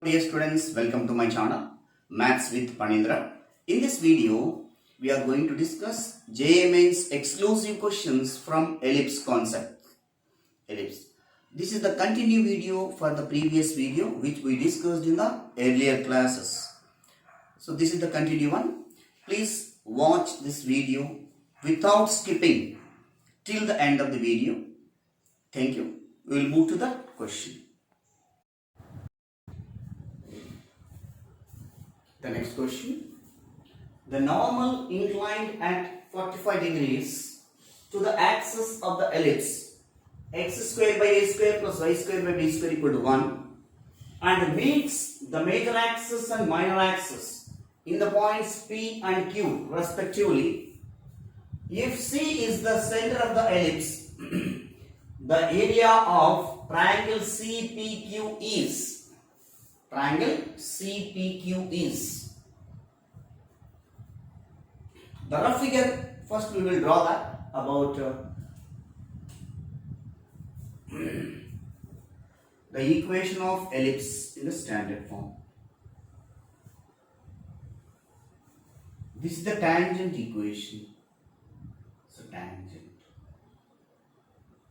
Dear students, welcome to my channel Maths with Panindra. In this video, we are going to discuss JEE Mains exclusive questions from ellipse concept. Ellipse. This is the continue video for the previous video which we discussed in the earlier classes. So this is the continue one. Please watch this video without skipping till the end of the video. Thank you. We will move to the question. The next question. The normal inclined at 45 degrees to the axis of the ellipse x square by a square plus y square by b square equal to 1 and meets the major axis and minor axis in the points P and Q respectively. If C is the center of the ellipse, the area of triangle CPQ is the rough figure. First we will draw that about the equation of ellipse in the standard form. This is the tangent equation. So tangent.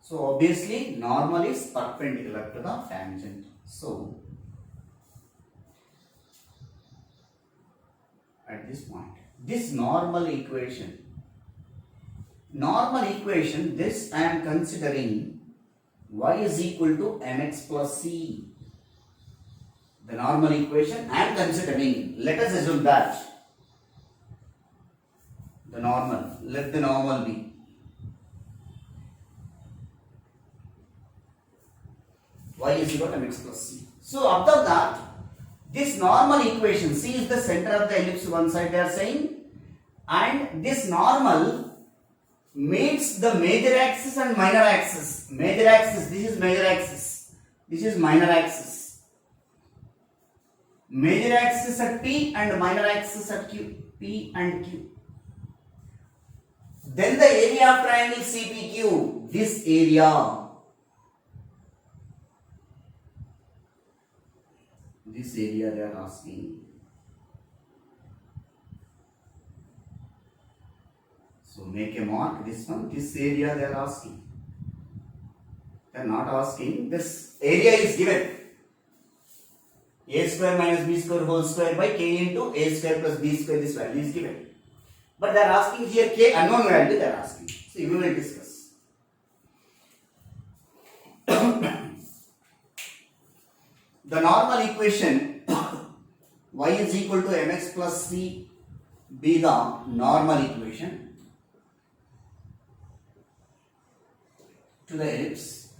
So obviously normal is perpendicular to the tangent. So at this point, this normal equation, this I am considering y is equal to mx plus c. The normal equation I am considering, let us assume that let the normal be y is equal to mx plus c. So observe that this normal equation, C is the center of the ellipse one side they are saying, and this normal meets the major axis and minor axis. Major axis, this is major axis, this is minor axis. Major axis at P and minor axis at Q, P and Q. Then the area of triangle CPQ, this area. This area they are asking. So make a mark, this one, this area they are asking. They are not asking, this area is given. A square minus b square whole square by k into a square plus b square, this value is given. But they are asking here k unknown value they are asking. So we will discuss. The normal equation y is equal to mx plus c be the normal equation to the ellipse.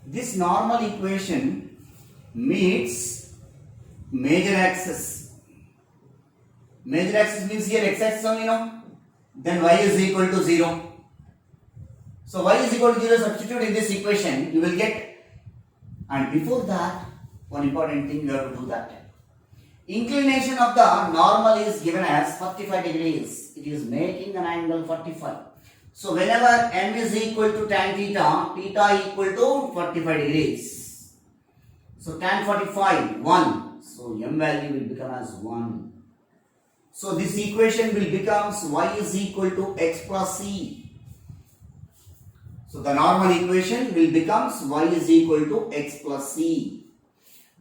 This normal equation meets major axis. Major axis means here x axis only, no? Then y is equal to 0. So y is equal to 0, substitute in this equation, you will get. And before that, one important thing you have to do that. Inclination of the normal is given as 45 degrees. It is making an angle 45. So whenever m is equal to tan theta, theta equal to 45 degrees. So tan 45, 1. So m value will become as 1. So this equation will become y is equal to x plus c. So the normal equation will become y is equal to x plus c.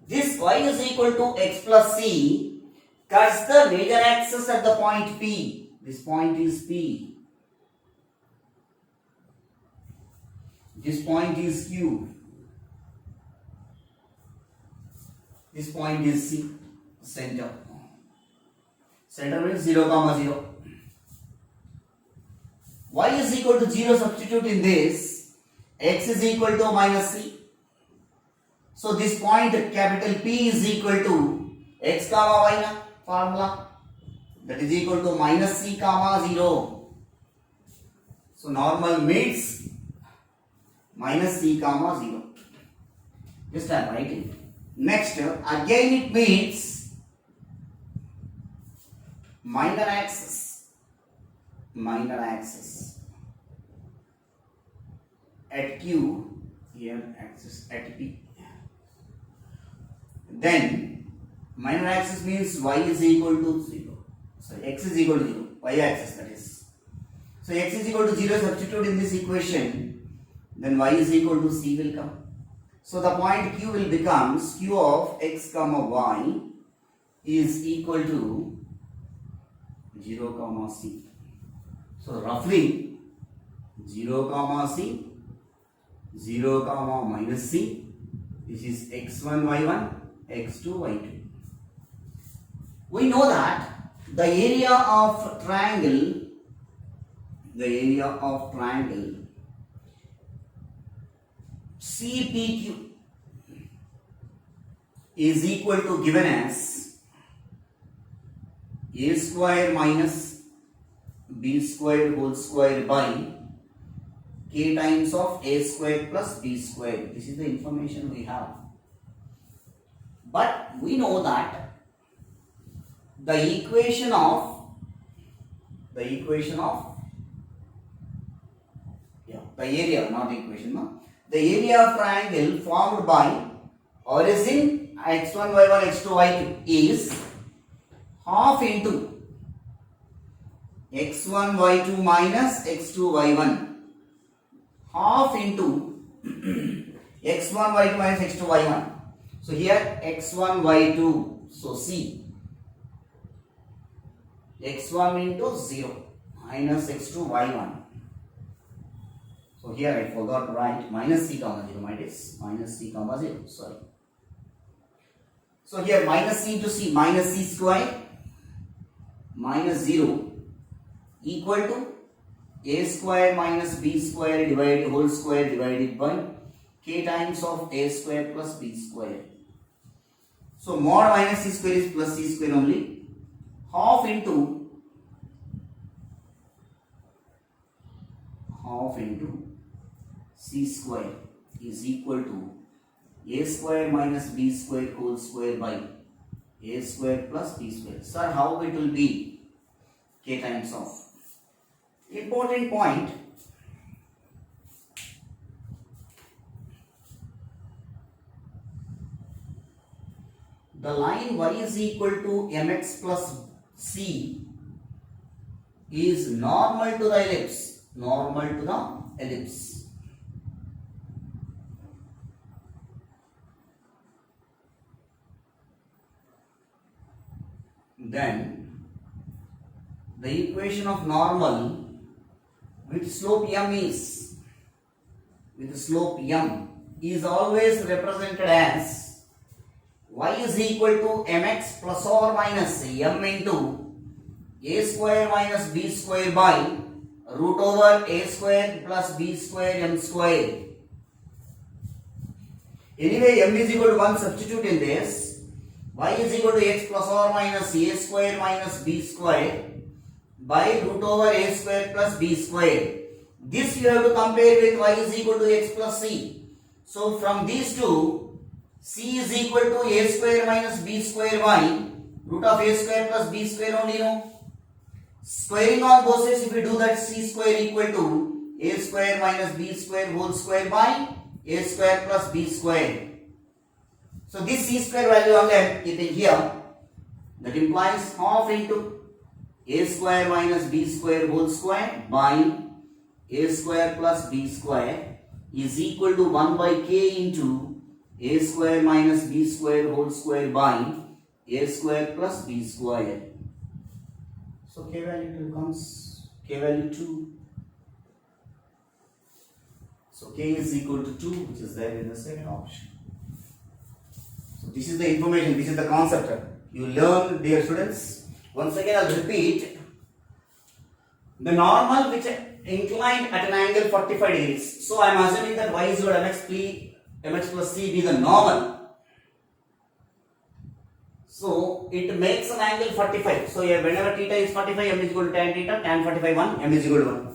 This y is equal to x plus c cuts the major axis at the point P. This point is P. This point is Q. This point is C. Center. Center means 0, 0. Y is equal to 0, substitute in this, x is equal to minus c. So this point capital P is equal to x comma y na formula, that is equal to minus c comma 0. So normal meets minus c comma 0. Just I am writing. Next again it meets minor axis. At Q, here axis at P. then minor axis means y is equal to 0. So x is equal to 0, y axis that is. So x is equal to 0, substitute in this equation, then y is equal to c will come. So the point q will become q of x comma y is equal to 0 comma c. So roughly 0 comma c, 0 comma minus c, this is x1 y1, x2 y2. We know that the area of triangle CPQ is equal to, given as a square minus b square whole square by k times of a square plus b square. This is the information we have. But we know that the equation of the area, not the equation, no? The area of triangle formed by origin x1 y1 x2 y2 is half into x1 y2 minus x2 y1, half into x1 y2 minus x2 y1. So here x1 y2, so c x1 into 0 minus x2 y1. So here I forgot to write minus c comma 0, my dears, minus c comma 0, sorry. So here minus c into c, minus c square minus 0 equal to a square minus b square divided whole square divided by k times of a square plus b square. So mod minus c square is plus c square only, half into c square is equal to a square minus b square whole square by a square plus b square. Sir, how it will be? K times of. Important point. The line y is equal to mx plus c is normal to the ellipse. Normal to the ellipse. Then the equation of normal with slope m is always represented as y is equal to mx plus or minus m into a square minus b square by root over a square plus b square m square. Anyway, m is equal to 1, substitute in this. Y is equal to x plus or minus a square minus b square by root over a square plus b square. This you have to compare with y is equal to x plus c. So from these two, c is equal to a square minus b square by root of a square plus b square only, no? Squaring on both sides, if we do that, c square equal to a square minus b square whole square by a square plus b square. So this c square value only I am keeping here. That implies half into a square minus b square whole square by a square plus b square is equal to 1 by k into a square minus b square whole square by a square plus b square. So k value 2 comes, k value 2. So k is equal to 2, which is there in the second option. So this is the information, this is the concept you learn, dear students. Once again I will repeat. The normal which inclined at an angle 45 degrees. So I am assuming that y is equal to mx plus c be the normal. So it makes an angle 45. So here whenever theta is 45, m is equal to tan theta, tan 45 1, m is equal to 1.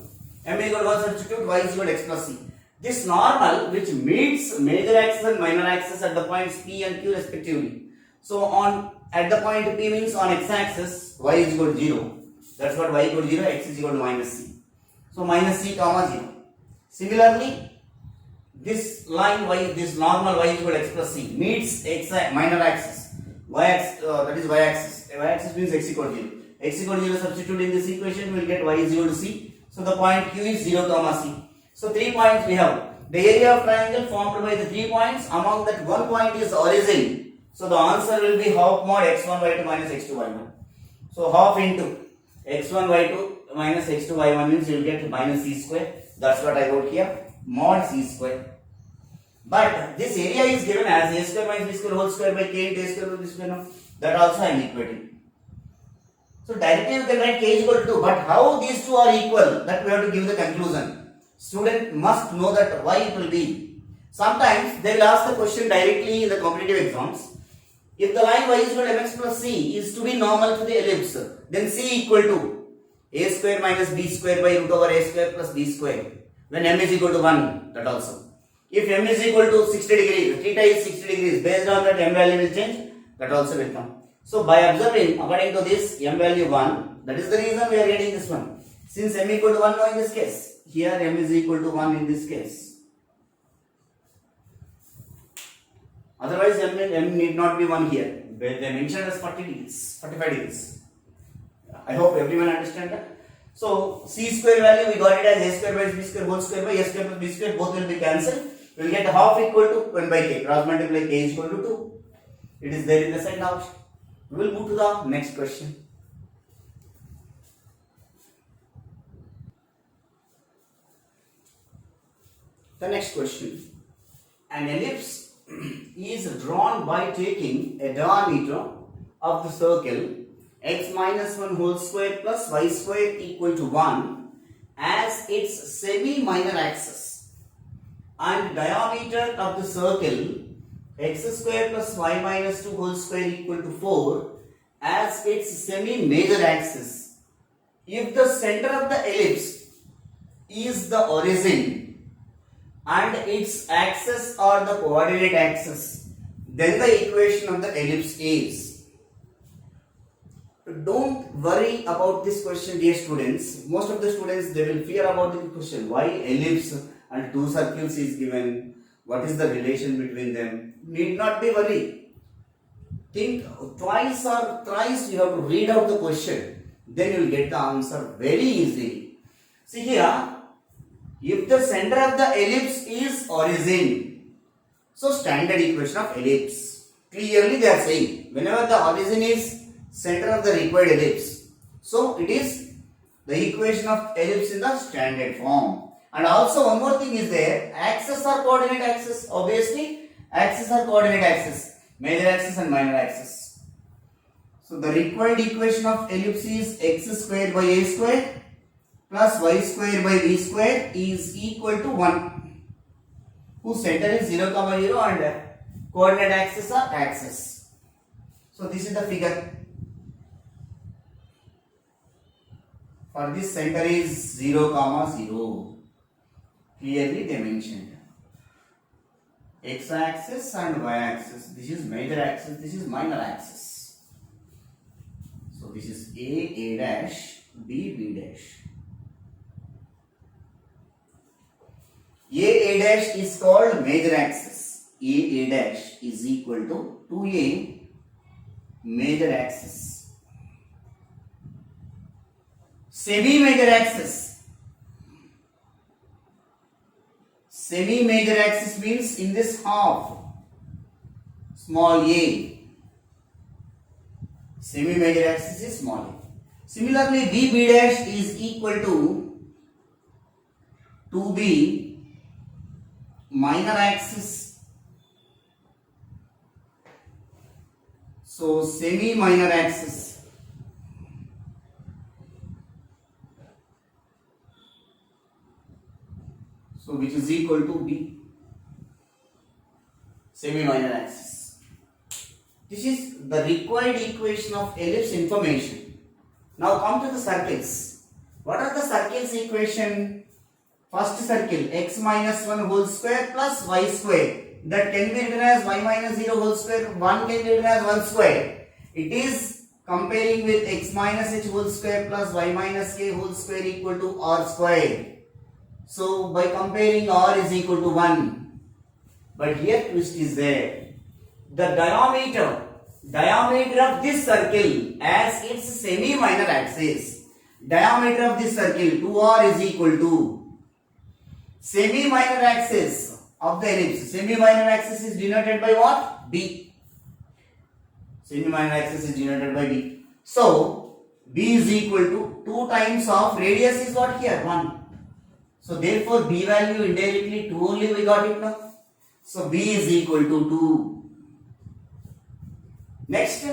M is equal to 1, substitute y is equal to x plus c. This normal which meets major axis and minor axis at the points P and Q respectively. So at the point P means on x axis y is equal to 0. That's what y equal to 0, x is equal to minus c. So minus c comma 0. Similarly, this line y, this normal y is equal to x plus c meets x minor axis, y axis, that is y axis. Y axis means x equal to 0. X equal to 0 substitute in this equation, we will get y is equal to c. So the point q is 0 comma c. So 3 points we have. The area of triangle formed by the 3 points, among that one point is origin. So the answer will be half mod x1 y2 minus x2 y1. So half into x1 y2 minus x2 y1 means you will get minus c square. That's what I wrote here, mod c square. But this area is given as a square minus b square whole square by k into a square by b square. No? That also I am equating. So directly you can write k is equal to 2. But how these two are equal? That we have to give the conclusion. Student must know that why it will be. Sometimes they will ask the question directly in the competitive exams. If the line y is equal to mx plus c is to be normal to the ellipse, then c equal to a square minus b square by root over a square plus b square. When m is equal to 1, that also. If m is equal to 60 degrees, theta is 60 degrees, based on that m value will change, that also will come. So by observing, according to this, m value 1, that is the reason we are getting this one. Since m equal to 1 now in this case, here m is equal to 1 in this case. Otherwise m need not be 1 here. They mentioned as 40 degrees, 45 degrees. I hope everyone understand that. So c square value we got it as a square by b square whole square by a square plus b square, both will be cancelled. We will get half equal to 1 by k. Cross multiply k is equal to 2. It is there in the second option. We will move to the next question. The next question. An ellipse is drawn by taking a diameter of the circle x minus 1 whole square plus y square equal to 1 as its semi-minor axis, and diameter of the circle x square plus y minus 2 whole square equal to 4 as its semi-major axis. If the center of the ellipse is the origin and its axis or the coordinate axis, then the equation of the ellipse is. Don't worry about this question, dear students. Most of the students, they will fear about this question. Why ellipse and two circles is given? What is the relation between them? Need not be worried. Think twice or thrice you have to read out the question. Then you will get the answer very easily. See here, if the center of the ellipse is origin, so standard equation of ellipse. Clearly they are saying, whenever the origin is center of the required ellipse, so it is the equation of ellipse in the standard form. And also one more thing is there, axis or coordinate axis. Obviously, axis or coordinate axis, major axis and minor axis. So the required equation of ellipse is x square by a square plus y square by b square is equal to 1, whose center is 0, 0 and coordinate axis are axis. So this is the figure. For this center is 0, 0. Clearly they mentioned x axis and y axis. This is major axis, this is minor axis. So this is a dash, b dash. A dash is called major axis. A dash is equal to 2a major axis. Semi-major axis. Semi-major axis means in this half, small a. Semi-major axis is small a. Similarly, b dash is equal to 2b minor axis. So semi-minor axis. So which is equal to b, semi-minor axis. This is the required equation of ellipse information. Now come to the circles. What are the circles equation? First circle, x minus 1 whole square plus y square. That can be written as y minus 0 whole square. 1 can be written as 1 square. It is comparing with x minus h whole square plus y minus k whole square equal to r square. So by comparing r is equal to 1. But here twist is there. The diameter of this circle as its semi-minor axis. Diameter of this circle 2r is equal to semi-minor axis of the ellipse. Semi-minor axis is denoted by what? B. Semi-minor axis is denoted by B. So, B is equal to 2 times of radius is what here? 1. So, therefore, B value indirectly 2 only we got it now. So, B is equal to 2. Next,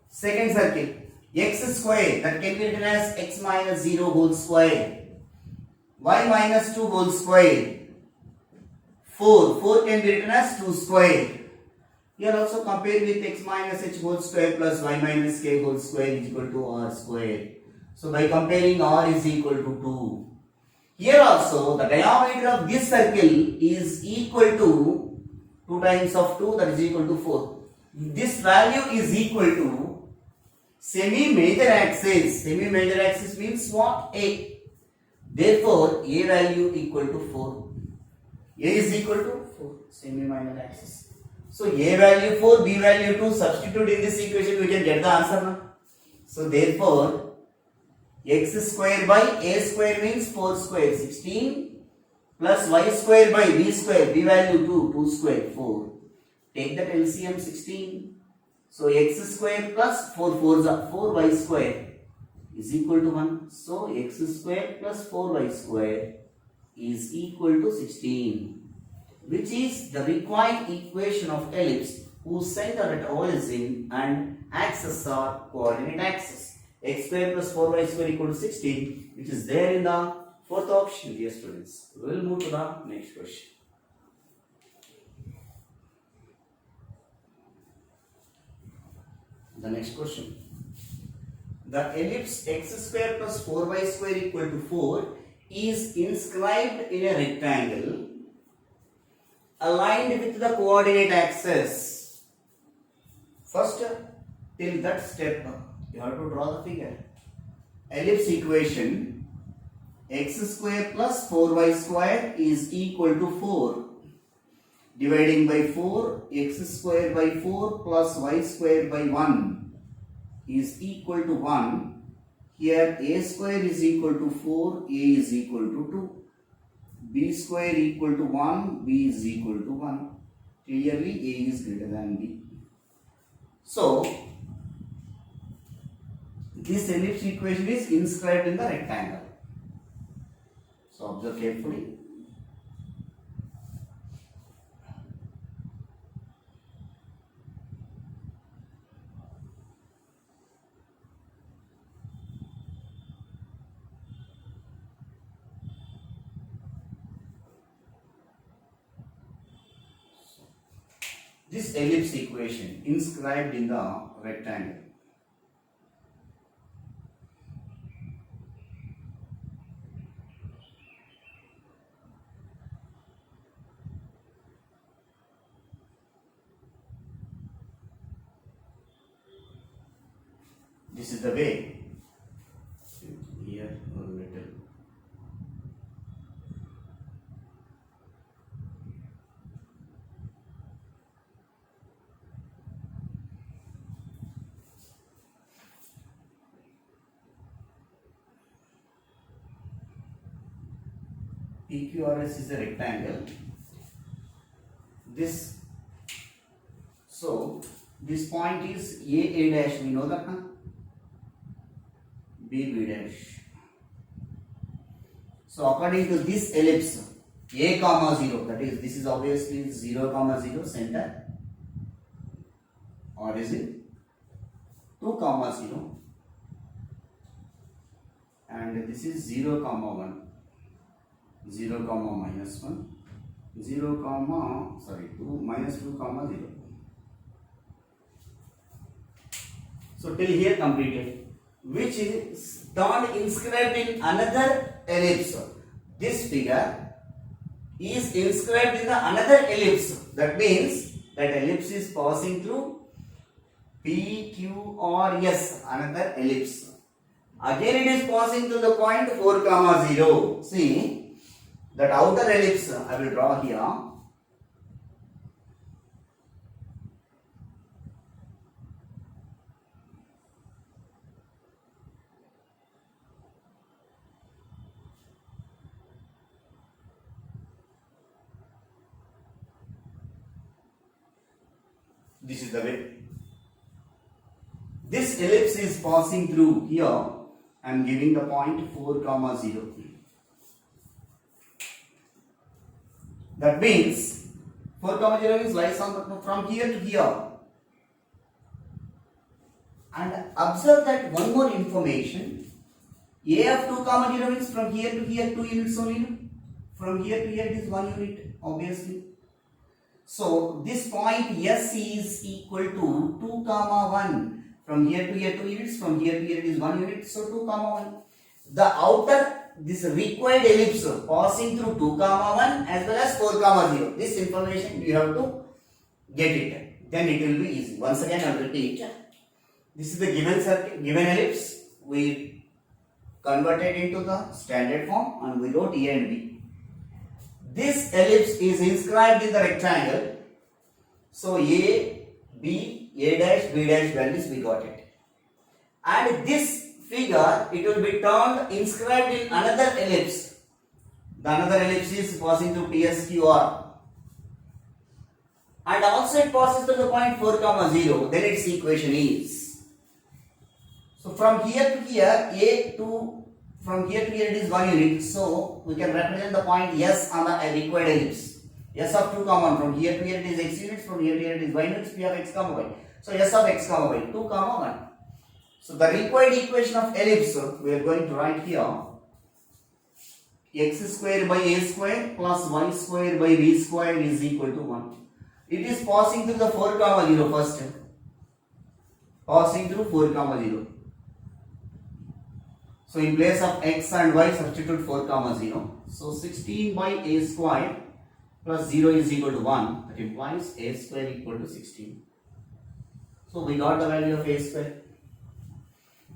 second circle. X square, that can be written as x minus 0 whole square. Y minus 2 whole square. 4 can be written as 2 square. Here also compare with x minus h whole square plus y minus k whole square is equal to r square. So by comparing r is equal to 2. Here also the diameter of this circle is equal to 2 times of 2, that is equal to 4. This value is equal to semi-major axis. Semi-major axis means what? A. Therefore A value equal to 4. A is equal to 4. Semi-minor axis. So A value 4, B value 2, substitute in this equation, we can get the answer now. So therefore, x square by A square means 4 square, 16, plus y square by B square, B value 2, 2 square, 4. Take that LCM 16. So x square plus 4 4s are 4y square is equal to 1. So x square plus 4y square is equal to 16. Which is the required equation of ellipse whose center at origin and axis are coordinate axis. X square plus 4y square equal to 16, which is there in the fourth option, dear students. We will move to the next question. The next question. The ellipse x square plus 4y square equal to 4 is inscribed in a rectangle aligned with the coordinate axis. First, till that step, you have to draw the figure. Ellipse equation x square plus 4y square is equal to 4. Dividing by 4, x square by 4 plus y square by 1 is equal to 1. Here a square is equal to 4, a is equal to 2. B square equal to 1, B is equal to 1. Clearly A is greater than B. So, this ellipse equation is inscribed in the rectangle. So, observe carefully. This ellipse equation inscribed in the rectangle. This is the way. Here a little. PQRS is a rectangle. This point is A dash, we know that now. B dash. So according to this ellipse, A comma 0, that is, this is obviously 0 comma 0 center, origin, 2 comma 0, and this is 0 comma 1. 0 comma minus 1, 0 comma, sorry, 2 minus 2 comma 0. So till here completed, which is not inscribed in another ellipse. This figure is inscribed in the another ellipse. That means that ellipse is passing through PQRS, another ellipse. Again it is passing through the point 4 comma 0. See, that outer ellipse I will draw here. This is the way. This ellipse is passing through here. I am giving the point 4, 0. That means 4, 0 is lies on from here to here. And observe that one more information. A of 2, 0 is from here to here 2 units only. From here to here it is 1 unit, obviously. So this point S is equal to 2, 1. From here to here 2 units, from here to here it is 1 unit, so 2, 1. The outer, this required ellipse passing through 2, 1 as well as 4, 0. This information you have to get it. Then it will be easy. Once again I will repeat. This is the given circle, given ellipse. We converted into the standard form and we wrote A and B. This ellipse is inscribed in the rectangle. So A, B, A dash, B dash values we got it. And this figure, it will be turned inscribed in another ellipse. The another ellipse is passing through PSQR. And also it passes to the point 4, 0. Then its equation is. So from here to here, from here to here it is 1 unit. So we can represent the point S on the required ellipse. S of 2, 1. From here to here it is x units. From here to here it is y units. We have x, y. So S of x, y. 2, 1. So the required equation of ellipse we are going to write here. X square by a square plus y square by b square is equal to 1. It is passing through the 4, 0 first. Passing through 4, 0. So in place of x and y, substitute 4, 0. So 16 by a square plus 0 is equal to 1. That implies a square equal to 16. So we got the value of a square.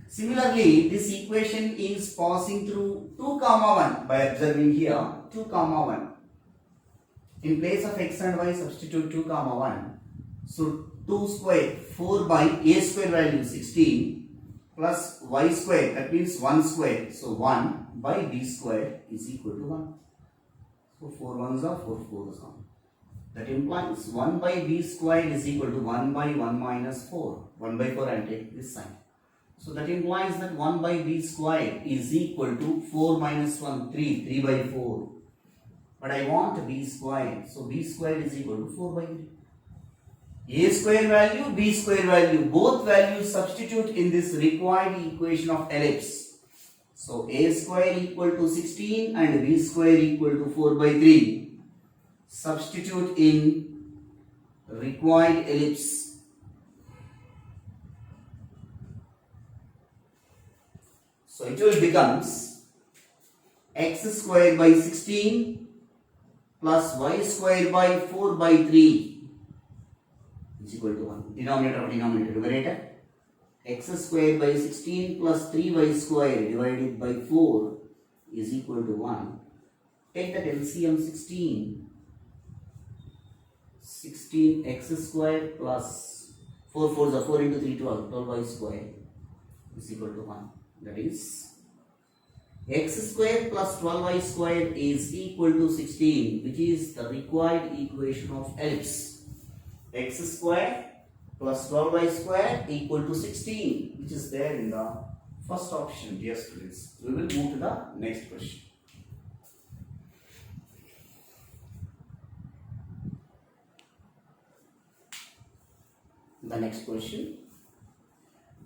Similarly, this equation is passing through 2, 1 by observing here 2, 1. In place of x and y, substitute 2, 1. So 2 square, 4 by a square value 16. Plus y square, that means 1 square. So 1 by b square is equal to 1. So 4 ones are 4 4s are. That implies 1 by b square is equal to 1 by 1 minus 4. 1 by 4 I will take this sign. So that implies that 1 by b square is equal to 4 minus 1, 3. 3 by 4. But I want b square. So b square is equal to 4 by 3. A square value, b square value, both values substitute in this required equation of ellipse. So a square equal to 16 and b square equal to 4 by 3. Substitute in required ellipse. So it will becomes x square by 16 plus y square by 4 by 3 is equal to 1. Denominator of denominator, numerator. X square by 16 plus 3y square divided by 4 is equal to 1. Take that LCM 16. 16 x square plus 4 4s are 4 into 3 12. 12y square is equal to 1. That is x square plus 12y square is equal to 16, which is the required equation of ellipse. X square plus 12y square equal to 16, which is there in the first option, dear students. We will move to the next question. The next question.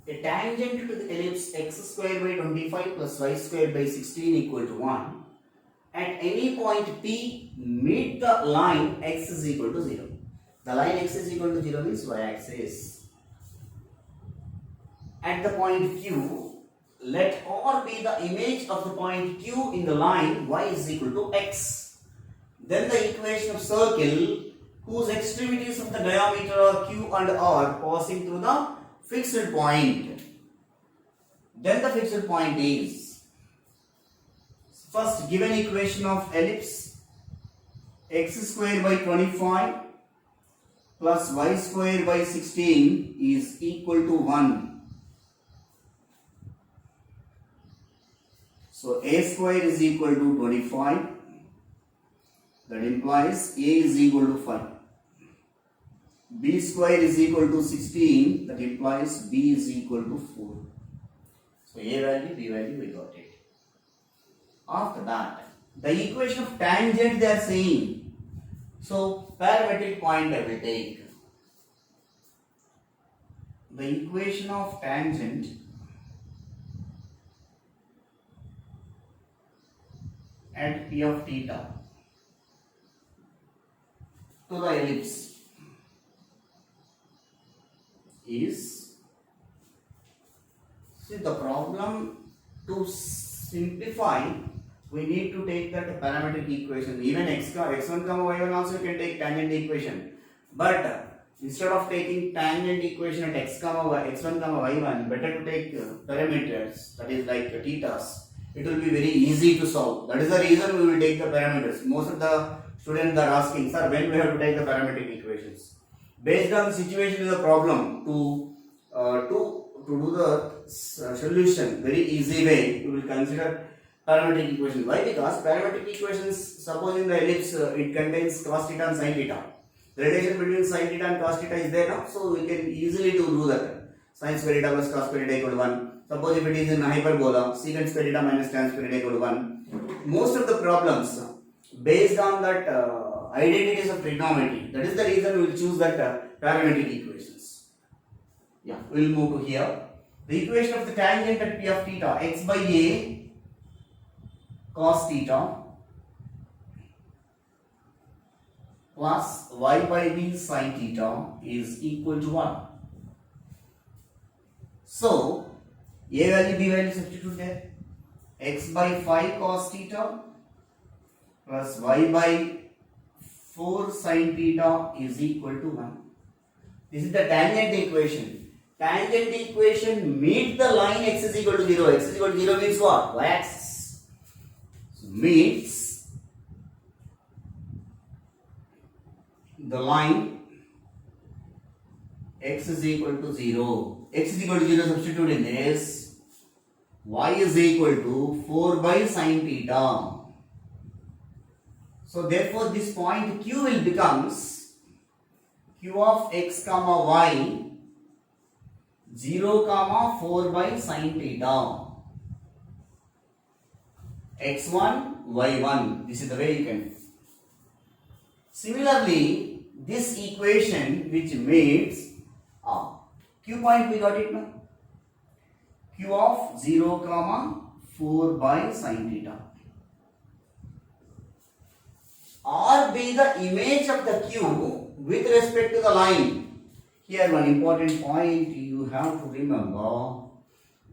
A tangent to the ellipse x square by 25 plus y square by 16 equal to 1. At any point P, meet the line x is equal to 0. The line x is equal to 0 means y-axis. At the point Q, let R be the image of the point Q in the line y is equal to x. Then the equation of circle whose extremities of the diameter are Q and R passing through the fixed point. Then the fixed point is first given equation of ellipse x square by 25 plus y square by 16 is equal to 1. So a square is equal to 25. That implies a is equal to 5. b square is equal to 16, that implies b is equal to 4. So a value, b value, we got it. After that, the equation of tangent they are saying. So parametric point I will take. The equation of tangent at p of theta to the ellipse is, see the problem, to simplify we need to take that parametric equation. Even x1 comma y1 also you can take tangent equation, but instead of taking tangent equation at x1 comma y1, better to take parameters, that is like thetas. It will be very easy to solve. That is the reason we will take the parameters. Most of the students are asking, sir, when we have to take the parametric equations? Based on the situation in the problem, to do the solution very easy way, we will consider parametric equation. Why? Because parametric equations, suppose in the ellipse it contains cos theta and sin theta. The relation between sin theta and cos theta is there now, so we can easily do that. Sin square theta plus cos square theta equal to 1. Suppose if it is in hyperbola, secant square theta minus tan square theta equal to 1. Most of the problems based on that identities of trigonometry. That is the reason we will choose that parametric equations. Yeah, we will move to here. The equation of the tangent at p of theta, x by a cos theta plus y by b sin theta is equal to 1. So, a value, b value substitute there. X by 5 cos theta plus y by 4 sin theta is equal to 1. This is the tangent equation. Tangent equation meet the line x is equal to 0. X is equal to 0 means what? Y axis. So, meets the line x is equal to 0. X is equal to 0, substitute in this. Y is equal to 4 by sin theta. So therefore this point Q will becomes Q of x comma y 0 comma 4 by sin theta. x1 y1. This is the way you can. Similarly, this equation which meets Q point, we got it now. Q of 0 comma 4 by sin theta. R be the image of the Q with respect to the line. Here one important point you have to remember,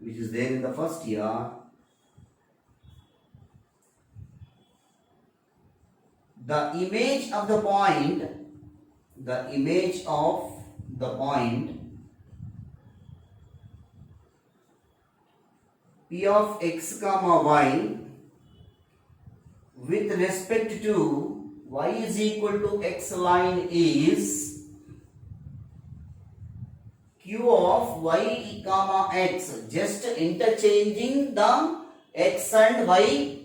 which is there in the first year. The image of the point, P of x comma y with respect to y is equal to x line is Q of y comma x, just interchanging the x and y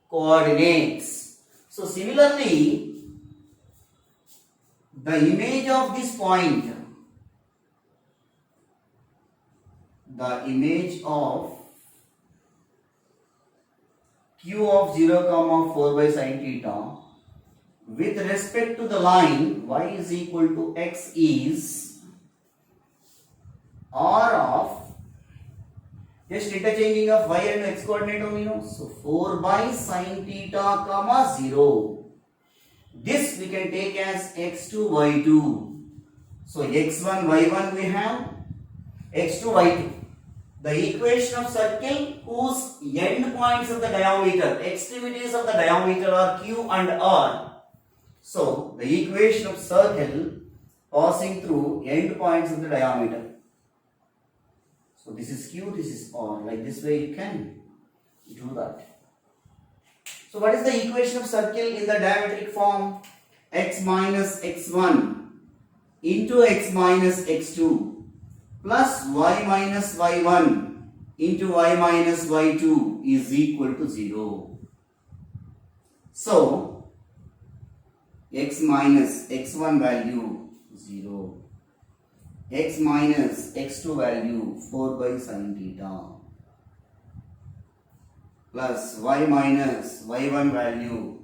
coordinates. So similarly, the image of this point, the image of Q of 0 comma 4 by sin theta with respect to the line y is equal to x is R of, just interchanging of y and x coordinate only, no? So 4 by sin theta comma 0. This we can take as x2 y2. So x1 y1 we have, x2 y2. The equation of circle whose end points of the diameter, extremities of the diameter are Q and R. So the equation of circle passing through end points of the diameter. So this is Q, this is R. Like this way you can do that. So what is the equation of circle in the diametric form? X minus x1 into x minus x2 plus y minus y1 into y minus y2 is equal to 0. So x minus x1 value 0. x minus x2 value 4 by sin theta plus y minus y1 value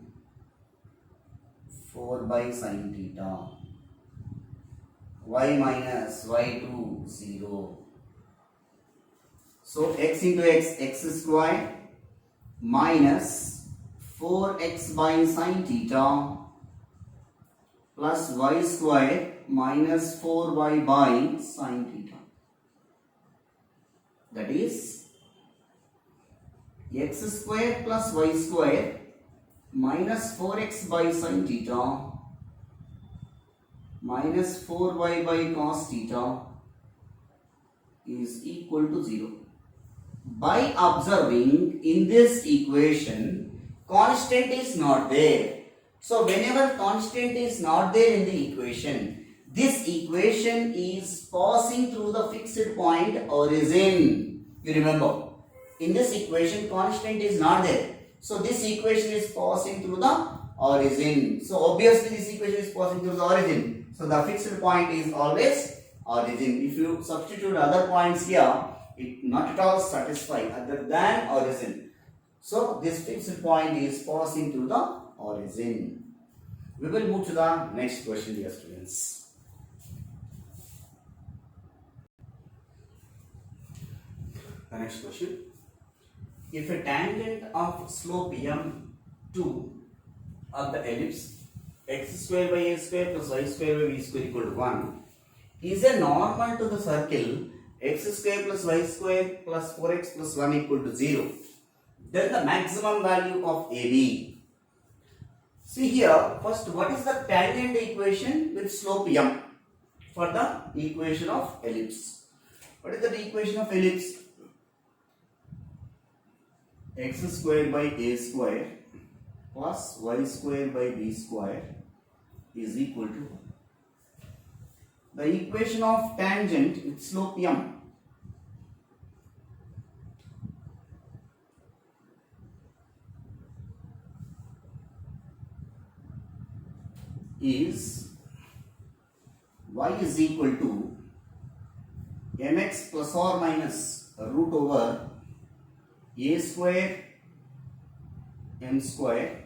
4 by sin theta, y minus y2 0. So x into x square minus 4x by sin theta plus y square minus 4y by sin theta. That is x square plus y square minus 4x by sin theta minus 4y by cos theta is equal to 0. By observing in this equation, constant is not there. So whenever constant is not there in the equation, this equation is passing through the fixed point origin. You remember, in this equation constant is not there. So this equation is passing through the origin. So obviously this equation is passing through the origin. So the fixed point is always origin. If you substitute other points here, it not at all satisfy other than origin. So this fixed point is passing through the origin. We will move to the next question, dear students. The next question. If a tangent of slope m2 of the ellipse x square by a square plus y square by b square equal to 1 is a normal to the circle x square plus y square plus 4x plus 1 equal to 0, then the maximum value of AB. See here, first what is the tangent equation with slope m for the equation of ellipse? What is the equation of ellipse? X square by a square plus y square by b square is equal to the equation of tangent with slope m. Is y is equal to mx plus or minus root over a square m square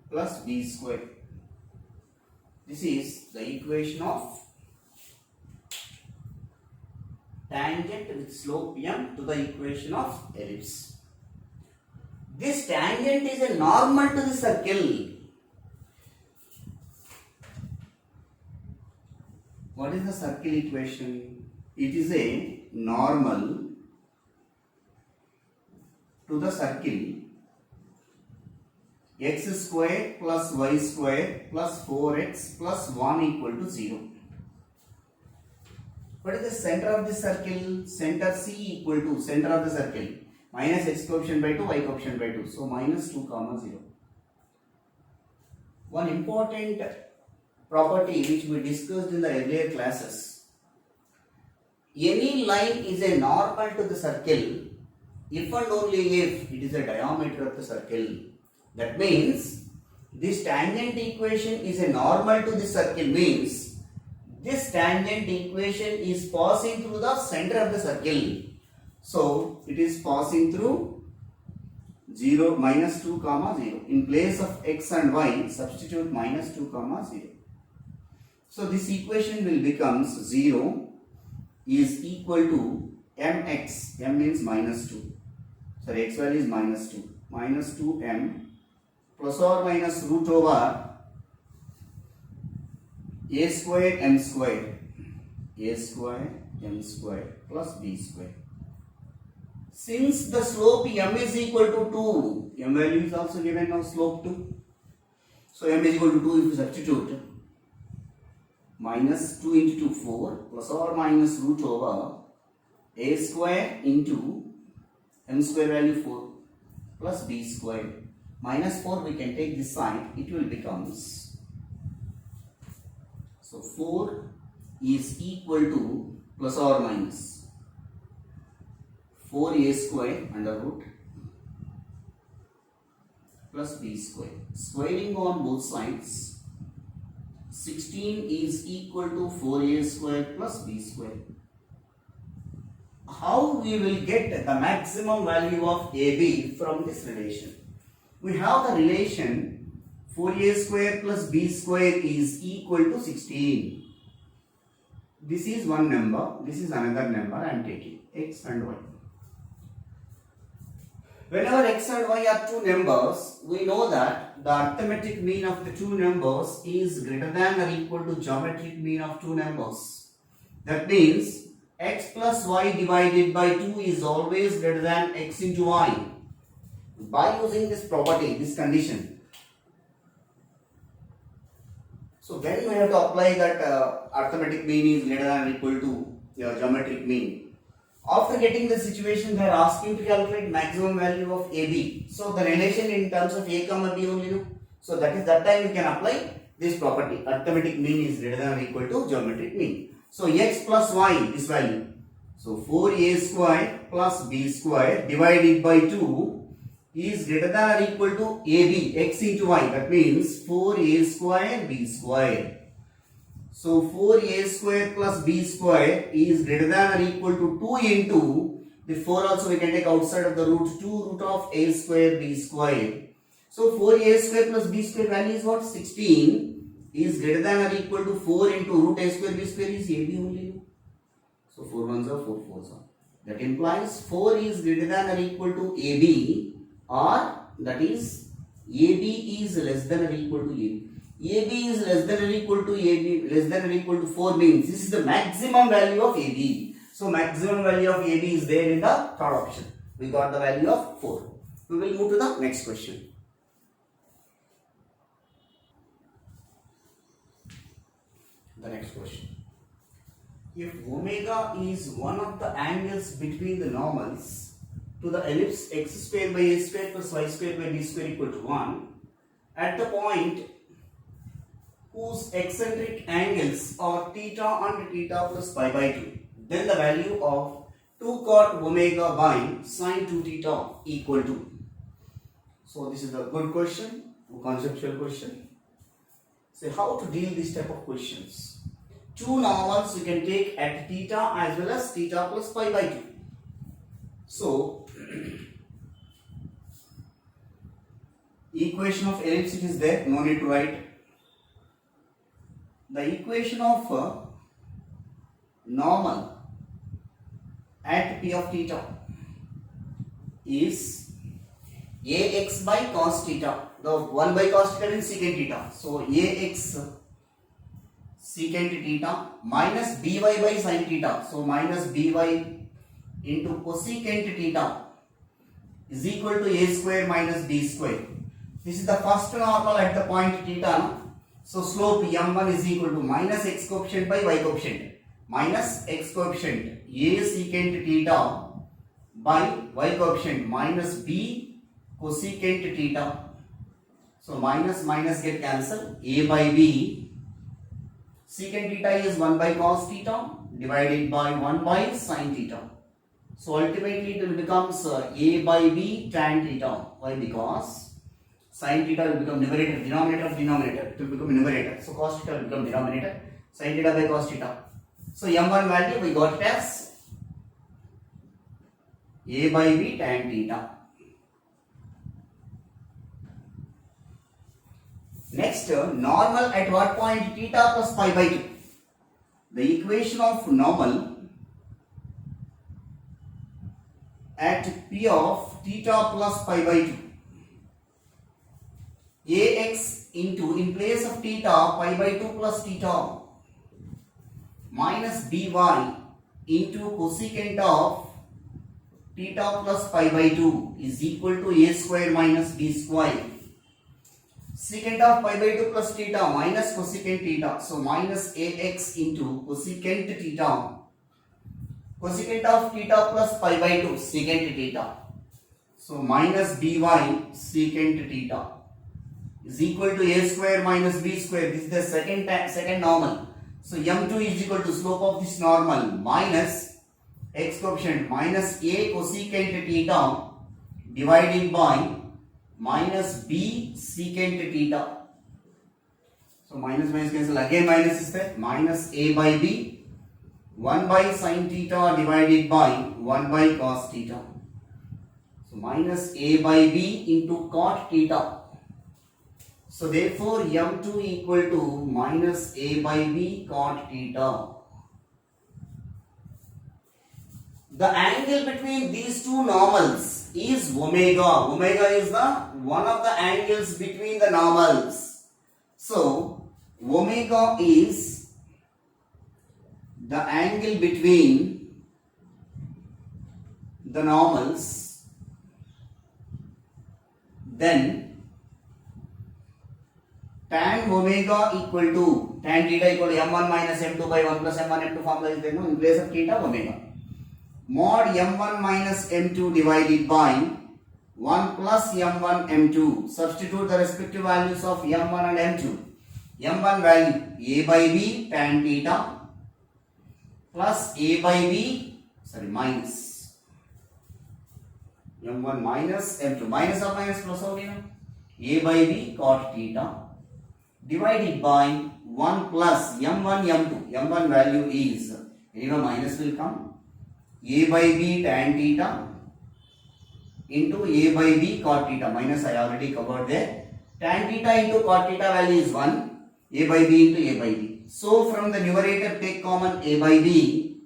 plus b square. This is the equation of tangent with slope m to the equation of ellipse. This tangent is a normal to the circle. What is the circle equation? It is a normal to the circle x square plus y square plus 4x plus 1 equal to 0. What is the center of the circle? Center C equal to center of the circle minus x coefficient by 2, y coefficient by 2. So minus 2 comma 0. One important property which we discussed in the earlier classes. Any line is a normal to the circle if and only if it is a diameter of the circle. That means this tangent equation is a normal to the circle, means this tangent equation is passing through the center of the circle. So it is passing through 0, minus 2 comma 0. In place of x and y, substitute minus 2 comma 0. So this equation will become 0 is equal to mx, m means minus 2. Sorry, x value is minus 2. Minus 2m plus or minus root over a square m square. A square m square plus b square. Since the slope m is equal to 2, m value is also given now, slope 2. So m is equal to 2 if you substitute. Minus 2 into 2, 4 plus or minus root over a square into m square value 4 plus b square. Minus 4 we can take this side, it will becomes. So 4 is equal to plus or minus 4a square under root plus b square. Squaring on both sides. 16 is equal to 4a square plus b square. How we will get the maximum value of AB from this relation? We have the relation 4a square plus b square is equal to 16. This is one number, this is another number I am taking, x and y. Whenever x and y are two numbers, we know that the arithmetic mean of the two numbers is greater than or equal to geometric mean of two numbers. That means x plus y divided by 2 is always greater than x into y. By using this property, this condition. So when we have to apply that arithmetic mean is greater than or equal to geometric mean. After getting the situation, they are asking to calculate maximum value of AB. So the relation in terms of A comma B only. No? So that time we can apply this property. Arithmetic mean is greater than or equal to geometric mean. So x plus y, this value. So 4a square plus b square divided by 2 is greater than or equal to AB, x into y. That means 4a square b square. So 4a square plus b square is greater than or equal to 2 into the 4 also we can take outside of the root 2 root of a square b square. So 4a square plus b square value is what? 16 is greater than or equal to 4 into root a square b square is ab only. So 4 ones are 4 fours are. That implies 4 is greater than or equal to ab, or that is ab is less than or equal to ab. AB is less than or equal to AB, less than or equal to 4 means this is the maximum value of AB. So maximum value of AB is there in the third option. We got the value of 4. We will move to the next question. The next question. If omega is one of the angles between the normals to the ellipse x square by a square plus y square by b square equal to 1, at the point whose eccentric angles are theta and theta plus pi by 2, then the value of 2 cot omega by sine 2 theta equal to. So this is a good question, a conceptual question. So how to deal this type of questions? Two normals you can take at theta as well as theta plus pi by 2. So equation of ellipse is there, no need to write. The equation of normal at p of theta is ax by cos theta. The 1 by cos theta means secant theta. So ax secant theta minus by by sin theta. So minus by into cosecant theta is equal to a square minus b square. This is the first normal at the point theta. No? So slope m1 is equal to minus x coefficient by y coefficient. Minus x coefficient a secant theta by y coefficient minus b cosecant theta. So minus minus get cancelled. A by b. Secant theta is 1 by cos theta divided by 1 by sin theta. So ultimately it will becomes a by b tan theta. Why? Because sin theta will become numerator, denominator of denominator. It will become numerator. So cos theta will become denominator. Sin theta by cos theta. So m1 value we got it as a by b tan theta. Next, normal at what point? Theta plus pi by 2. The equation of normal at p of theta plus pi by 2. Ax into, in place of theta, pi by 2 plus theta minus by into cosecant of theta plus pi by 2 is equal to a square minus b square. Secant of pi by 2 plus theta minus cosecant theta. So minus ax into cosecant theta. Cosecant of theta plus pi by 2 secant theta. So minus by secant theta is equal to a square minus b square. This is the second normal. So m2 is equal to slope of this normal minus x coefficient minus a cosecant theta divided by minus b secant theta. So minus minus cancel, again minus is there, minus a by b, 1 by sin theta divided by 1 by cos theta. So minus a by b into cot theta. So therefore m2 equal to minus a by b cot theta. The angle between these two normals is omega. Omega is the one of the angles between the normals. So omega is the angle between the normals. Then tan omega equal to tan theta equal to m1 minus m2 by 1 plus m1 m2 formula is there, no? In place of theta, omega. Mod m1 minus m2 divided by 1 plus m1 m2. Substitute the respective values of m1 and m2. m1 value a by b tan theta plus a by b, minus m1 minus m2. Minus or minus plus only, no? A by b cot theta divided by 1 plus m1 m2. m1 value is, anyway minus will come, a by b tan theta into a by b cot theta. Minus I already covered there. Tan theta into cot theta value is 1. A by b into a by b. So from the numerator take common a by b.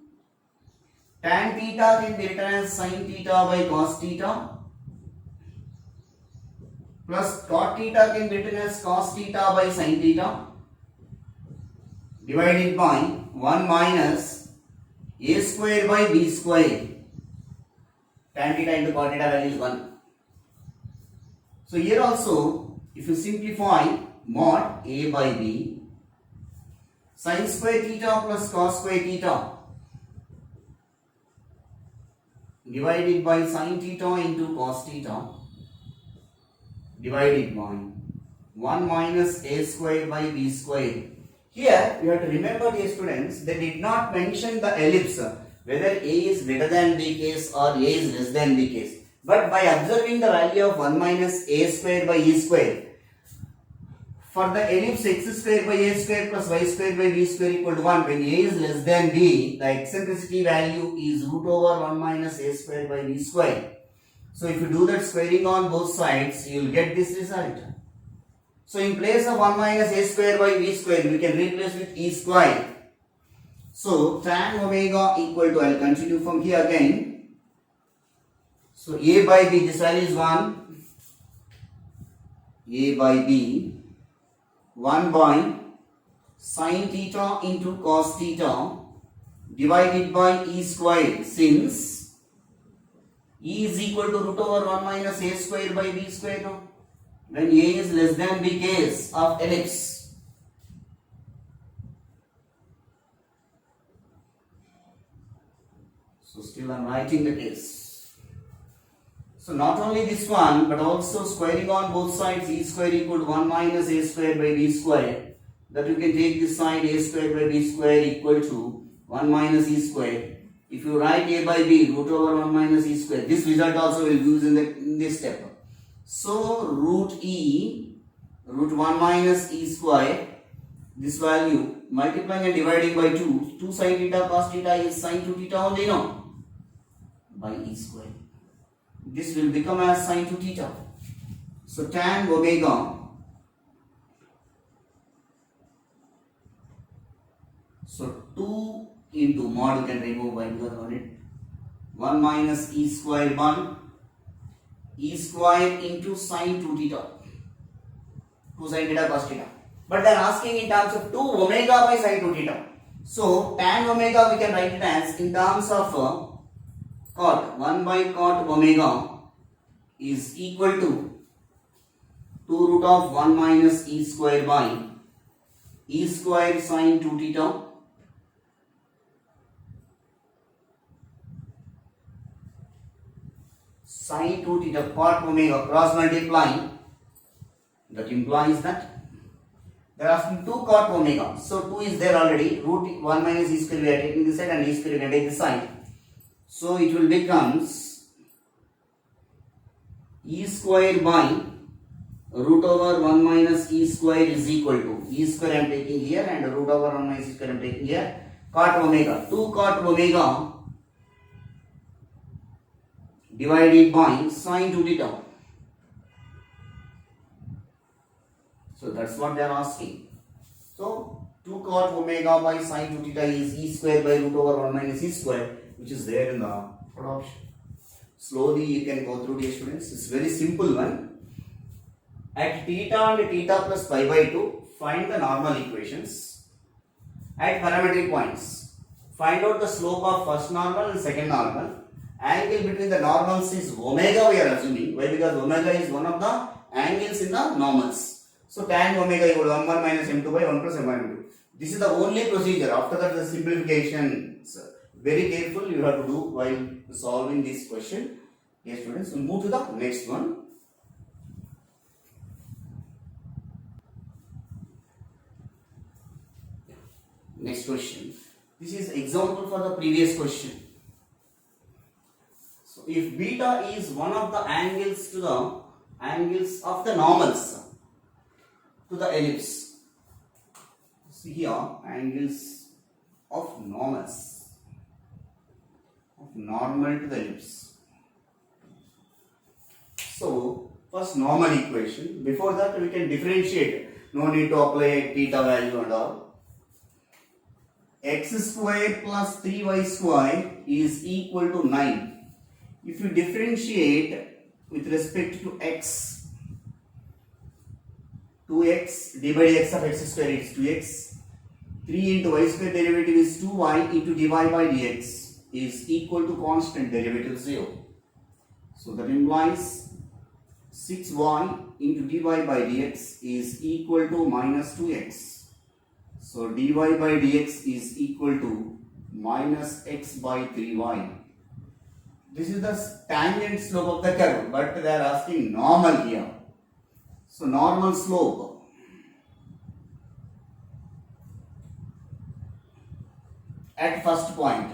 Tan theta can be written as sin theta by cos theta. Plus cot theta can be written as cos theta by sin theta. Divided by 1 minus a square by b square. Tan theta into cot theta value is 1. So here also, if you simplify mod a by b, sin square theta plus cos square theta divided by sin theta into cos theta divided by 1 minus a square by b square. Here you have to remember, dear students, they did not mention the ellipse, whether a is greater than b case or a is less than b case. But by observing the value of 1 minus a square by e square, for the ellipse x square by a square plus y square by b square equal to 1, when a is less than b, the eccentricity value is root over 1 minus a square by b square. So if you do that squaring on both sides, you will get this result. So in place of 1 minus a square by b square, we can replace with e square. So tan omega equal to, I will continue from here again. So a by b, this value is 1. A by b, 1 by sin theta into cos theta divided by e square, since e is equal to root over 1 minus a square by b square, no? When a is less than b case of ellipse. So still I am writing the case. So not only this one, but also squaring on both sides, e square equal to 1 minus a square by b square. That you can take this side, a square by b square equal to 1 minus e square. If you write a by b, root over 1 minus e square, this result also will use in this step. So root 1 minus e square, this value multiplying and dividing by 2, 2 sin theta cos theta is sin 2 theta only, no? By e square. This will become as sin 2 theta. So tan omega, so 2 into mod, you can remove by because on it, 1 minus e square by e square into sin 2 theta, 2 sin theta cos theta. But they are asking in terms of 2 omega by sin 2 theta. So tan omega we can write it as in terms of cot, 1 by cot omega is equal to 2 root of 1 minus e square by e square sin 2 theta sin 2 theta cot omega cross multiplying. That implies that they are asking 2 cot omega. So 2 is there already. Root 1 minus e square we are taking this side and e square we can take this side. So it will becomes e square by root over 1 minus e square is equal to, e square I am taking here and root over 1 minus e square I am taking here, cot omega, 2 cot omega divided by sine 2 theta. So that's what they are asking. So 2 cot omega by sine 2 theta is e square by root over 1 minus e square, which is there in the option. Slowly you can go through, dear students. It's very simple one. At theta and theta plus pi by 2, find the normal equations. At parametric points, find out the slope of first normal and second normal. Angle between the normals is omega, we are assuming. Why? Because omega is one of the angles in the normals. So tan omega equal to 1 minus m2 by 1 plus m1 m2. This is the only procedure. After that, the simplification. Very careful you have to do while solving this question. Yes, students. We'll move to the next one. Next question. This is example for the previous question. So if beta is one of the angles to the angles of the normals to the ellipse. See here, angles of normals, of normal to the ellipse. So first normal equation. Before that we can differentiate. No need to apply theta value and all. X square plus 3y square is equal to 9. If you differentiate with respect to x, 2x d by x of x square is 2x. 3 into y square derivative is 2y into dy by dx is equal to constant derivative 0. So that implies 6y into dy by dx is equal to minus 2x. So dy by dx is equal to minus x by 3y. This is the tangent slope of the curve, but they are asking normal here. So normal slope at first point,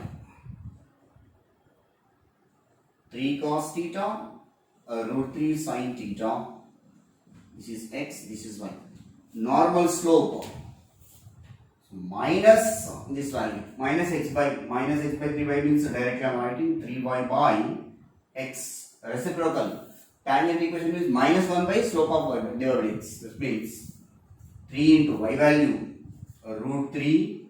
3 cos theta, root 3 sin theta. This is x, this is y. Normal slope minus this value, minus x by 3y means directly I am writing 3y by x. Reciprocal tangent equation is minus 1 by slope of y divided x. This means 3 into y value root 3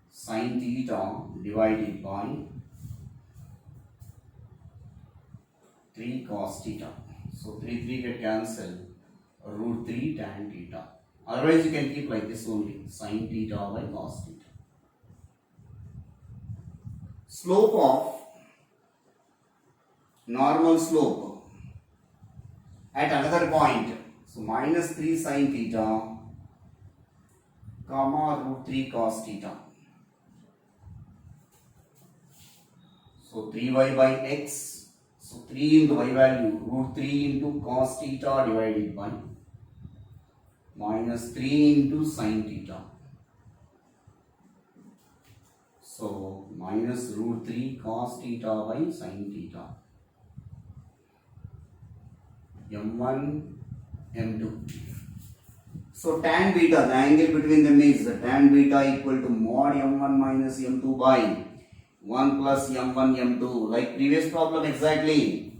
sin theta divided by 3 cos theta. So 3 get cancelled, root 3 tan theta. Otherwise you can keep like this only, sin theta by cos theta. Slope of normal slope at another point, so minus 3 sin theta comma root 3 cos theta. So 3y by x, so 3 into y value root 3 into cos theta divided by minus 3 into sin theta. So minus root 3 cos theta by sin theta. M1, M2. So tan beta, the angle between them is tan beta equal to mod M1 minus M2 by 1 plus M1, M2. Like previous problem exactly.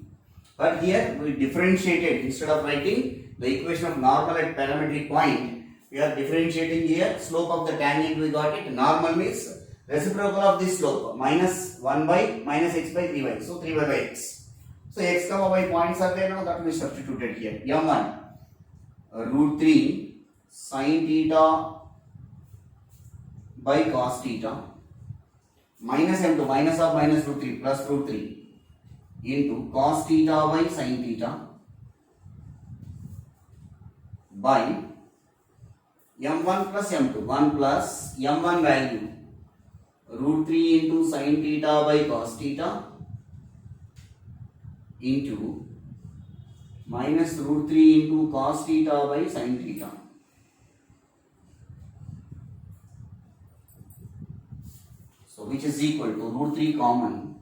But here we differentiated. Instead of writing the equation of normal at parametric point, we are differentiating here. Slope of the tangent we got it. Normal means reciprocal of this slope, minus 1 by minus x by 3y. So 3y by x. So x comma y points are there now, that will be substituted here. M1 root 3 sin theta by cos theta minus M2 minus of minus root 3 plus root 3 into cos theta by sin theta by M1 plus M2, 1 plus M1 value root 3 into sin theta by cos theta into minus root 3 into cos theta by sin theta. So which is equal to root 3 common,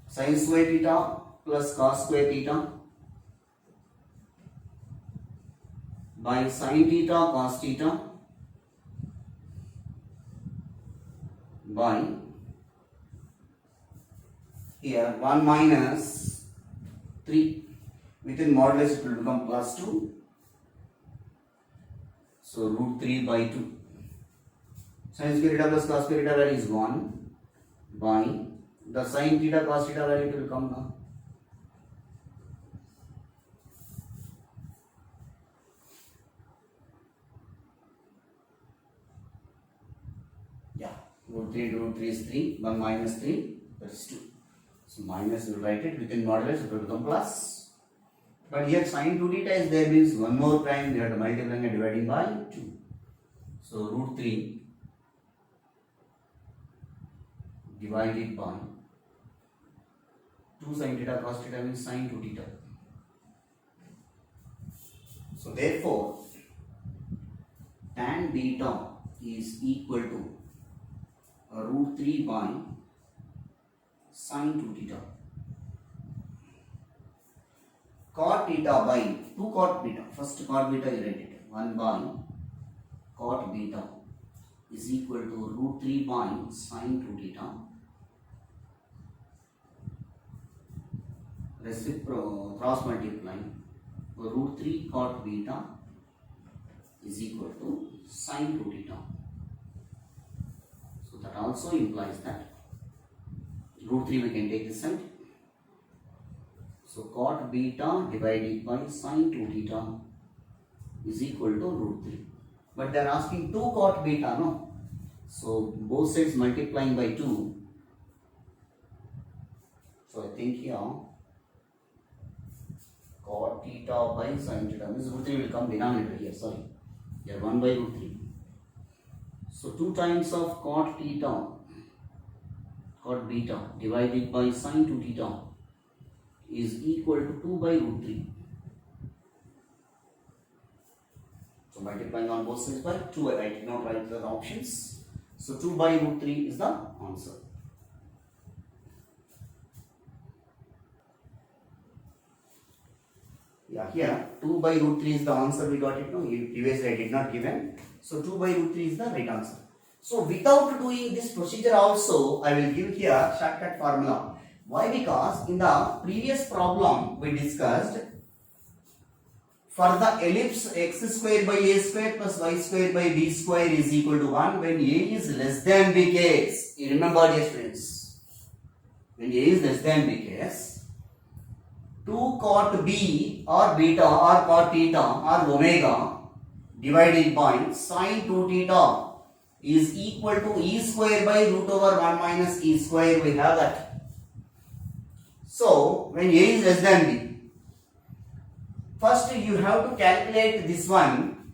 sin square theta plus cos square theta by sin theta cos theta by here 1 minus 3 within modulus it will become plus 2, so root 3 by 2. Sin square theta plus cos square theta value is 1 by the sin theta cos theta value it will come now. Yeah, root 3 into root 3 is 3, 1 minus 3, that is 2. So minus, you write it within modulus, it will become plus. But here sin 2 theta is there, means one more time we have to multiply and dividing by 2. So root 3 divided by 2 sin theta cos theta means sin 2 theta. So therefore tan beta is equal to root 3 by sin 2 theta. Cot theta by 2 cot beta. First cot beta you write it. 1 by cot beta is equal to root 3 by sin 2 theta. Cross multiply. Root 3 cot beta is equal to sin 2 theta. So that also implies that root 3 we can take this side. So cot beta divided by sin 2 theta is equal to root 3. But they are asking 2 cot beta, no? So both sides multiplying by 2. So I think here cot theta by sin theta means root 3 will come denominator here, sorry. Here 1 by root 3. So 2 times of cot theta, cot beta divided by sin 2 theta is equal to 2 by root 3. So multiplying on both sides by 2, I did not write the options. So 2 by root 3 is the answer. Yeah, here 2 by root 3 is the answer, we got it. No, previously I did not given. So 2 by root 3 is the right answer. So without doing this procedure also, I will give here shortcut formula. Why? Because in the previous problem we discussed for the ellipse x square by a square plus y square by b square is equal to 1 when a is less than b case. You remember, dear students, when a is less than b case, 2 cot b or beta or cot theta or omega divided by sin 2 theta is equal to e square by root over 1 minus e square. We have that. So when a is less than b, first you have to calculate this one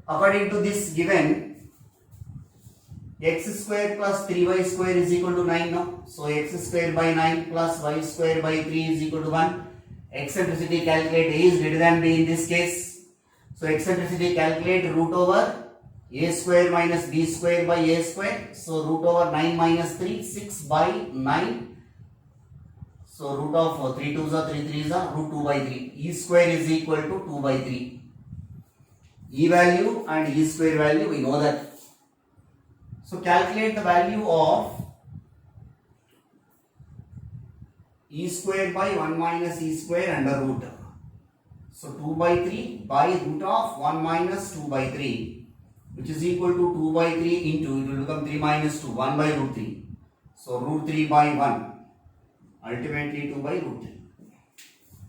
according to this given x square plus 3y square is equal to 9 now. So x square by 9 plus y square by 3 is equal to 1. Eccentricity calculate a is greater than b in this case. So eccentricity calculate root over a square minus b square by a square. So root over 9 minus 3, 6 by 9. So root of 3 2s are 3 3s are root 2 by 3. E square is equal to 2 by 3. E value and e square value we know that. So calculate the value of e square by 1 minus e square under root. So 2 by 3 by root of 1 minus 2 by 3, which is equal to 2 by 3 into, it will become 3 minus 2, 1 by root 3. So root 3 by 1, ultimately 2 by root 3.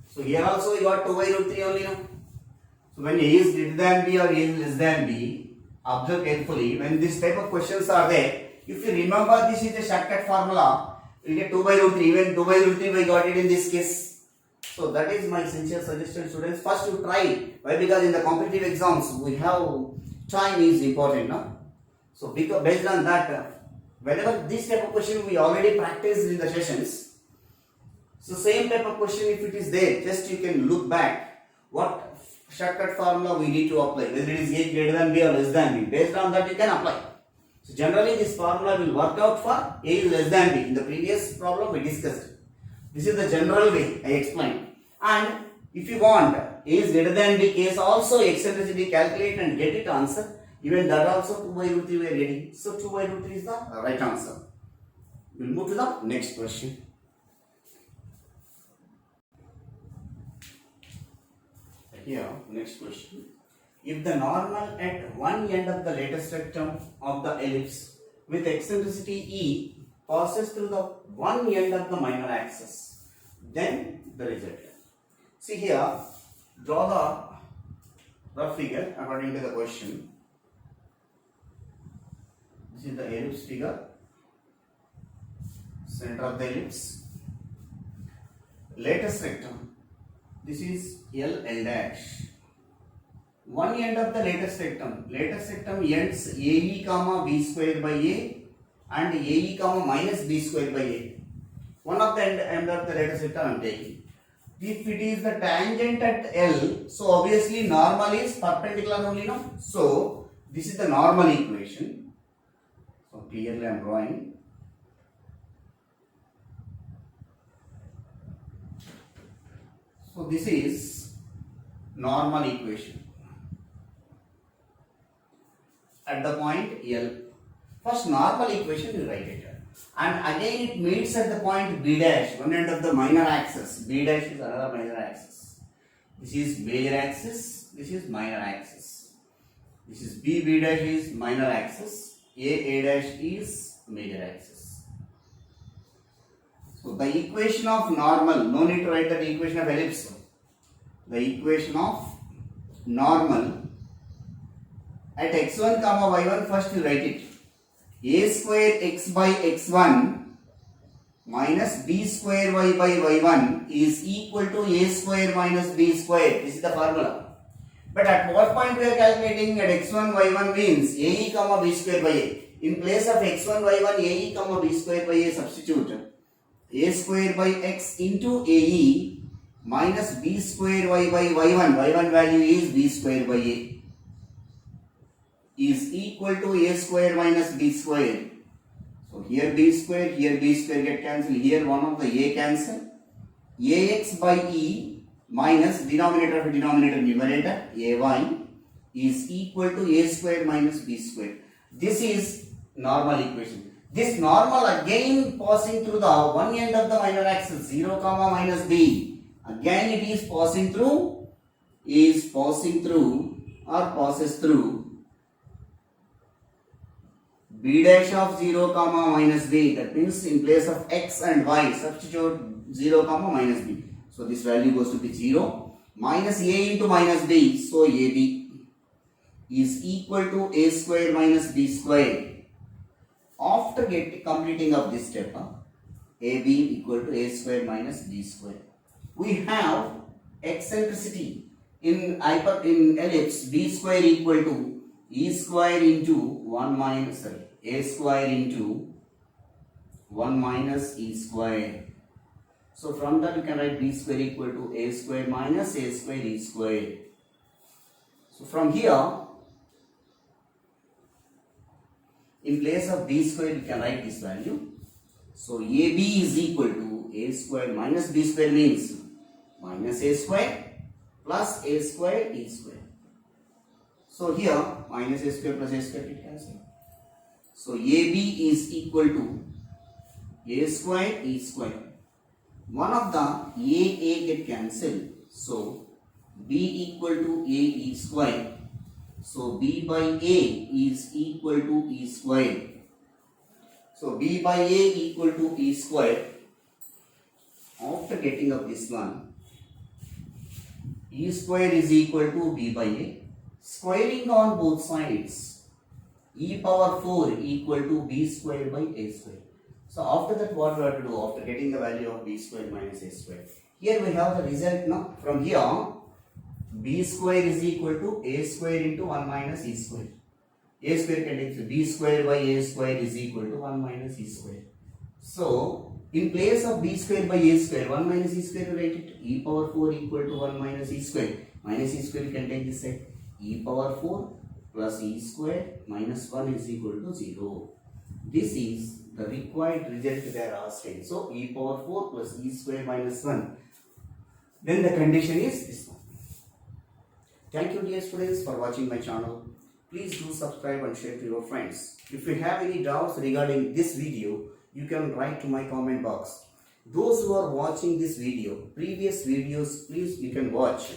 So here also we got 2 by root 3 only now. So when a is greater than b or a is less than b, observe carefully, when this type of questions are there, if you remember this is a shortcut formula, you get 2 by root 3, even 2 by root 3 we got it in this case. So that is my sincere suggestion, students. First you try. Why? Because in the competitive exams we have time is important, no? So because based on that, whenever this type of question we already practiced in the sessions. So same type of question if it is there, just you can look back what shortcut formula we need to apply, whether it is a greater than b or less than b. Based on that you can apply. So generally this formula will work out for a is less than b. In the previous problem we discussed. This is the general way I explained. And If you want a is greater than b case also eccentricity calculate and get it answer. Even that also 2 by root 3 we are getting. So 2 by root 3 is the right answer. We will move to the next question. Here, next question. If the normal at one end of the latest rectum of the ellipse with eccentricity E passes through the one end of the minor axis, then the result. See here, draw the rough figure according to the question. This is the ellipse figure, center of the ellipse, latest rectum. This is L dash. One end of the latest rectum ends AE comma B square by A and AE comma minus B square by A. One of the end of the latest rectum I am taking. If it is the tangent at L, so obviously normal is perpendicular only, no? So this is the normal equation. So clearly I am drawing. So this is normal equation at the point L. First normal equation you write it. And again it meets at the point B dash, one end of the minor axis. B dash is another minor axis. This is major axis, this is minor axis. This is B dash is minor axis, A dash is major axis. So the equation of normal, no need to write that equation of ellipse. The equation of normal at x1 comma y1, first you write it. A square x by x1 minus b square y by y1 is equal to a square minus b square. This is the formula. But at what point we are calculating? At x1 y1 means ae comma b square by a. In place of x1 y1 ae comma b square by a, substitute a square by x into ae minus b square y by y1. y1 value is b square by a, is equal to a square minus b square. So here b square get cancelled. Here one of the a cancel. Ax by e minus denominator of denominator numerator ay is equal to a square minus b square. This is normal equation. This normal again passing through the one end of the minor axis 0 comma minus b. Again it is passing through or passes through b dash of 0 comma minus b. That means in place of x and y substitute 0 comma minus b. So this value goes to be 0 minus a into minus b. So ab is equal to a square minus b square. After completing of this step, ab equal to a square minus b square. We have eccentricity in ellipse b square equal to e square into 1 minus a square into 1 minus e square. So from that you can write b square equal to a square minus a square e square. So from here, in place of b square you can write this value. So ab is equal to a square minus b square means minus a square plus a square e square. So here minus a square plus a square it cancel. So AB is equal to a square e square. One of the a get cancelled. So b equal to a e square. So b by a is equal to e square. So b by a equal to e square. After getting of this one, e square is equal to b by a. Squaring on both sides, e power 4 equal to b square by a square. So after that what we have to do? After getting the value of b square minus a square, here we have the result now. From here, b square is equal to a square into 1 minus e square. A square contains b square by a square is equal to 1 minus e square. So in place of b square by a square, 1 minus e square, write it e power 4 equal to 1 minus e square. Minus e square contains this side. E power 4 plus e square minus 1 is equal to 0. This is the required result they are asking. So e power 4 plus e square minus 1 then the condition is this one. Thank you dear students for watching my channel. Please do subscribe and share to your friends. If you have any doubts regarding this video, you can write to my comment box. Those who are watching this video, previous videos, please you can watch.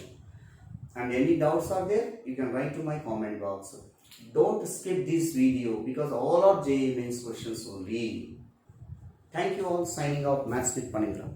And any doubts are there, you can write to my comment box. Don't skip this video because all are JEE mains questions only. Thank you all. Signing off, Maths with Panindra.